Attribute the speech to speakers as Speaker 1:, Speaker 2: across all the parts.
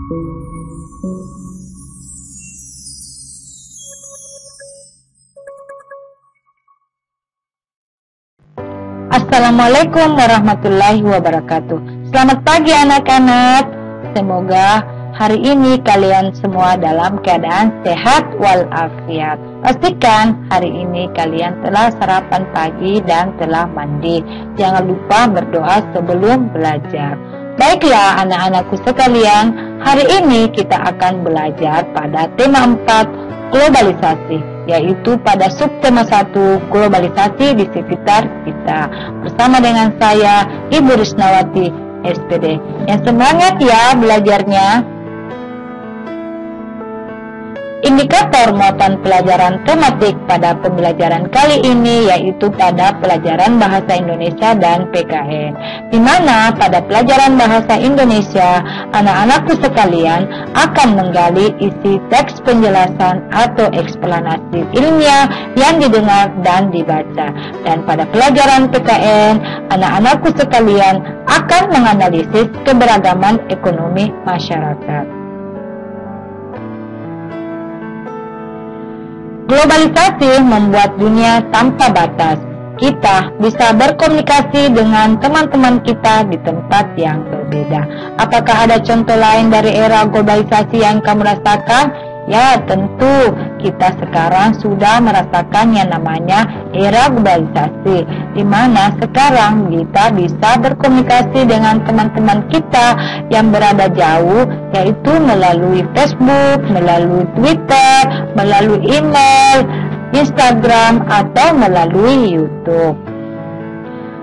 Speaker 1: Assalamualaikum warahmatullahi wabarakatuh. Selamat pagi anak-anak. Semoga hari ini kalian semua dalam keadaan sehat walafiat. Pastikan hari ini kalian telah sarapan pagi dan telah mandi. Jangan lupa berdoa sebelum belajar. Baiklah anak-anakku sekalian, hari ini kita akan belajar pada tema 4, globalisasi, yaitu pada subtema 1, globalisasi di sekitar kita. Bersama dengan saya, Ibu Risnawati, SPD. Yang semangat ya belajarnya. Indikator muatan pelajaran tematik pada pembelajaran kali ini yaitu pada pelajaran Bahasa Indonesia dan PKN, di mana pada pelajaran Bahasa Indonesia anak-anakku sekalian akan menggali isi teks penjelasan atau eksplanasi ilmiah yang didengar dan dibaca, dan pada pelajaran PKN anak-anakku sekalian akan menganalisis keberagaman ekonomi masyarakat. Globalisasi membuat dunia tanpa batas. Kita bisa berkomunikasi dengan teman-teman kita di tempat yang berbeda. Apakah ada contoh lain dari era globalisasi yang kamu rasakan? Ya, tentu kita sekarang sudah merasakan yang namanya era globalisasi, di mana sekarang kita bisa berkomunikasi dengan teman-teman kita yang berada jauh, yaitu melalui Facebook, melalui Twitter, melalui email, Instagram, atau melalui YouTube.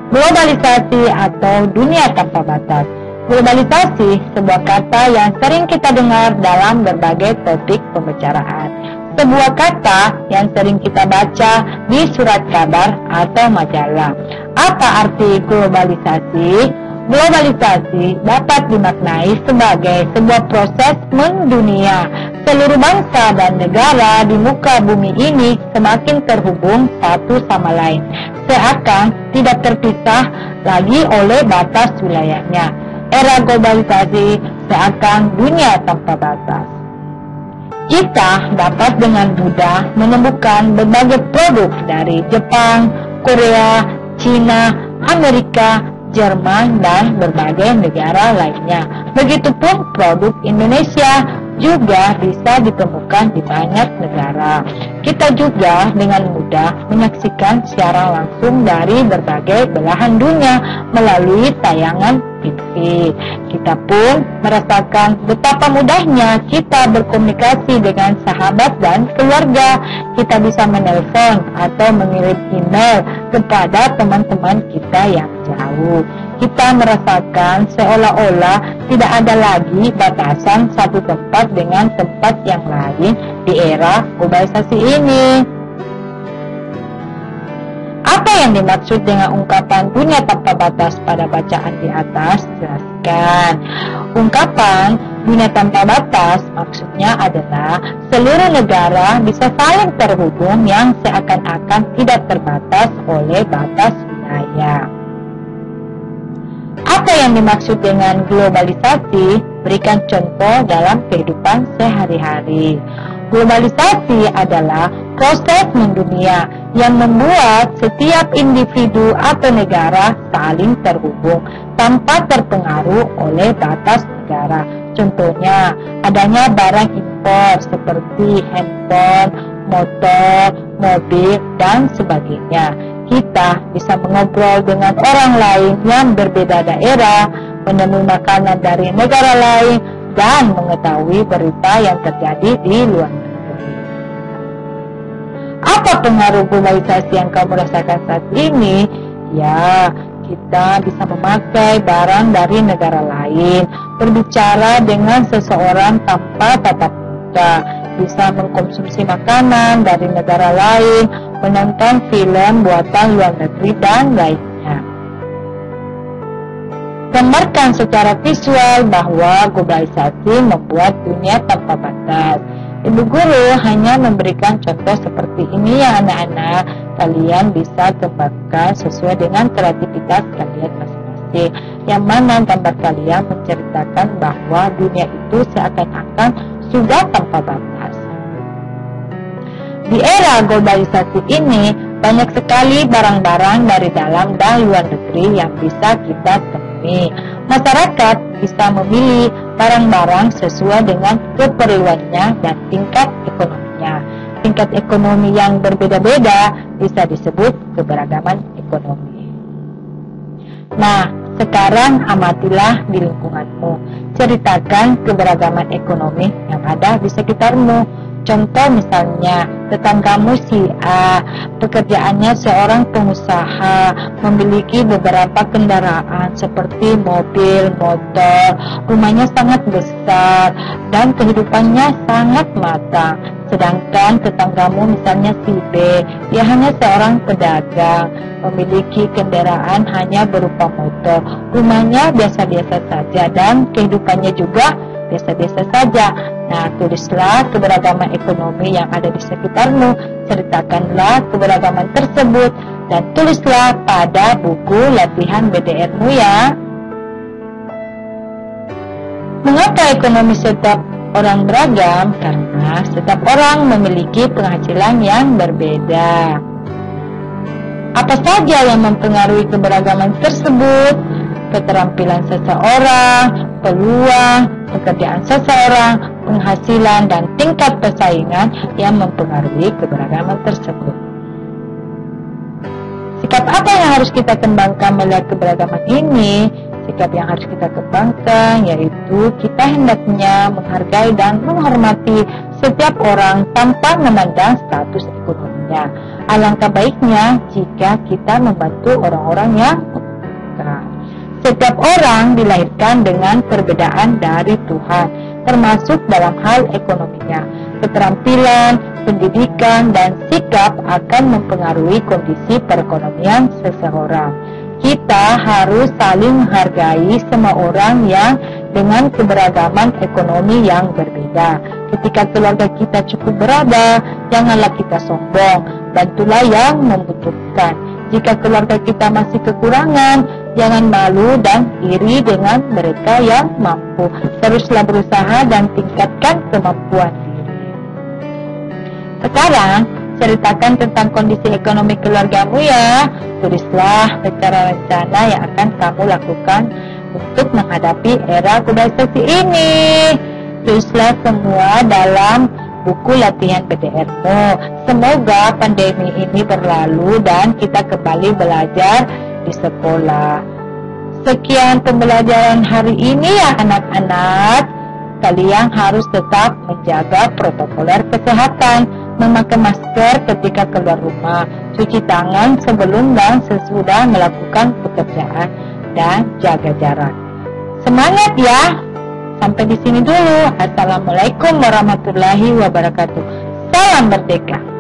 Speaker 1: Globalisasi atau dunia tanpa batas. Globalisasi, sebuah kata yang sering kita dengar dalam berbagai topik pembicaraan. Sebuah kata yang sering kita baca di surat kabar atau majalah. Apa arti globalisasi? Globalisasi dapat dimaknai sebagai sebuah proses mendunia. Seluruh bangsa dan negara di muka bumi ini semakin terhubung satu sama lain, seakan tidak terpisah lagi oleh batas wilayahnya. Era globalisasi seakan dunia tanpa batas. Kita dapat dengan mudah menemukan berbagai produk dari Jepang, Korea, Cina, Amerika, Jerman, dan berbagai negara lainnya. Begitupun produk Indonesia juga bisa ditemukan di banyak negara. Kita juga dengan mudah menyaksikan secara langsung dari berbagai belahan dunia melalui tayangan TV. Kita pun merasakan betapa mudahnya kita berkomunikasi dengan sahabat dan keluarga. Kita bisa menelpon atau mengirim email kepada teman-teman kita yang jauh. Kita merasakan seolah-olah tidak ada lagi batasan satu tempat dengan tempat yang lain di era globalisasi ini. Apa yang dimaksud dengan ungkapan dunia tanpa batas pada bacaan di atas? Jelaskan. Ungkapan dunia tanpa batas maksudnya adalah seluruh negara bisa saling terhubung yang seakan-akan tidak terbatas oleh batas wilayah. Apa yang dimaksud dengan globalisasi? Berikan contoh dalam kehidupan sehari-hari. Globalisasi adalah proses mendunia yang membuat setiap individu atau negara saling terhubung tanpa terpengaruh oleh batas negara. Contohnya, adanya barang impor seperti handphone, motor, mobil, dan sebagainya. Kita bisa mengobrol dengan orang lain yang berbeda daerah, menemui makanan dari negara lain, dan mengetahui berita yang terjadi di luar negeri. Apa pengaruh globalisasi yang kamu rasakan saat ini? Ya, kita bisa memakai barang dari negara lain, berbicara dengan seseorang tanpa tatap muka, bisa mengkonsumsi makanan dari negara lain, menonton film buatan luar negeri, dan lainnya. Gambarkan secara visual bahwa globalisasi membuat dunia tanpa batas. Ibu guru hanya memberikan contoh seperti ini ya anak-anak. Kalian bisa kembangkan sesuai dengan kreativitas kalian masing-masing. kecil, yang mana gambar kalian menceritakan bahwa dunia itu seakan-akan sudah tanpa batas. Di era globalisasi ini, banyak sekali barang-barang dari dalam dan luar negeri yang bisa kita temui. Masyarakat bisa memilih barang-barang sesuai dengan keperluannya dan tingkat ekonominya. Tingkat ekonomi yang berbeda-beda bisa disebut keberagaman ekonomi. Nah, sekarang amatilah di lingkunganmu. Ceritakan keberagaman ekonomi yang ada di sekitarmu. Contoh misalnya, tetanggamu si A, pekerjaannya seorang pengusaha, memiliki beberapa kendaraan seperti mobil, motor, rumahnya sangat besar, dan kehidupannya sangat matang. Sedangkan tetanggamu misalnya si B, dia hanya seorang pedagang, memiliki kendaraan hanya berupa motor, rumahnya biasa-biasa saja, dan kehidupannya juga biasa-biasa saja. Nah, tulislah keberagaman ekonomi yang ada di sekitarmu, ceritakanlah keberagaman tersebut, dan tulislah pada buku latihan BDR-mu ya. Mengapa ekonomi setiap orang beragam? Karena setiap orang memiliki penghasilan yang berbeda. Apa saja yang mempengaruhi keberagaman tersebut? Keterampilan seseorang, peluang, pekerjaan seseorang, penghasilan, dan tingkat persaingan yang mempengaruhi keberagaman tersebut. Sikap apa yang harus kita kembangkan melihat keberagaman ini? Sikap yang harus kita kembangkan yaitu kita hendaknya menghargai dan menghormati setiap orang tanpa memandang status ekonominya. Alangkah baiknya jika kita membantu orang-orang yang membutuhkan. Setiap orang dilahirkan dengan perbedaan dari Tuhan, termasuk dalam hal ekonominya. Keterampilan, pendidikan, dan sikap akan mempengaruhi kondisi perekonomian seseorang. Kita harus saling menghargai semua orang yang dengan keberagaman ekonomi yang berbeda. Ketika keluarga kita cukup berada, janganlah kita sombong, bantulah yang membutuhkan. Jika keluarga kita masih kekurangan, jangan malu dan iri dengan mereka yang mampu. Teruslah berusaha dan tingkatkan kemampuan diri. Sekarang, ceritakan tentang kondisi ekonomi keluargamu ya. Tulislah rencana-rencana yang akan kamu lakukan untuk menghadapi era globalisasi ini. Tulislah semua dalam buku latihan BDR-mu. Semoga pandemi ini berlalu dan kita kembali belajar di sekolah. Sekian pembelajaran hari ini ya anak-anak. Kalian harus tetap menjaga protokoler kesehatan, memakai masker ketika keluar rumah, cuci tangan sebelum dan sesudah melakukan pekerjaan, dan jaga jarak. Semangat ya! Sampai di sini dulu. Assalamualaikum warahmatullahi wabarakatuh. Salam merdeka.